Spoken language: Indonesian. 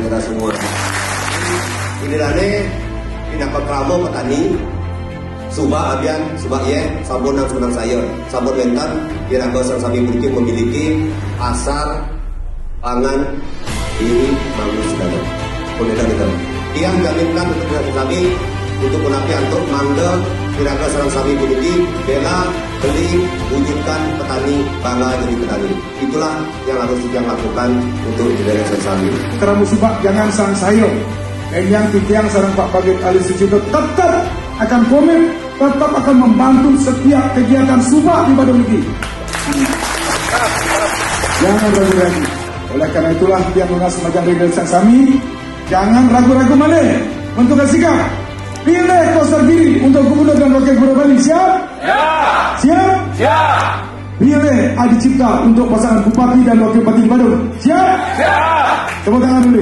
kita semua. Ini lane tidak kekramo petani. Subah abian, subah ye, sabun dan sunang sayur, sabun mentan, kira kira sami beriki memiliki asar pangan ini bagus sekali. Kemudian itu, yang jaminkan untuk kami untuk menapi untuk mangga kira kira sarang sami beriki bela beli wujudkan petani bangga jadi petani. Itulah yang harus kita lakukan untuk jadi sarang sami. Kerana subah jangan sang sayur. Dan yang titiang sarang Pak Bagit Ali Sucipto tetap akan komen, tetap akan membantu setiap kegiatan subah di Badung ini. Jangan ragu-ragu. Oleh karena itulah yang mengas semacam realisasi kami, jangan ragu-ragu malih untuk sikap. Pilih poster diri untuk Gubernur dan Wakil Gubernur Bali. Siap? Ya. Siap? Siap. Pilih Adi Cipta untuk pasangan Bupati dan Wakil Bupati Badung. Siap? Siap. Tepuk tangan.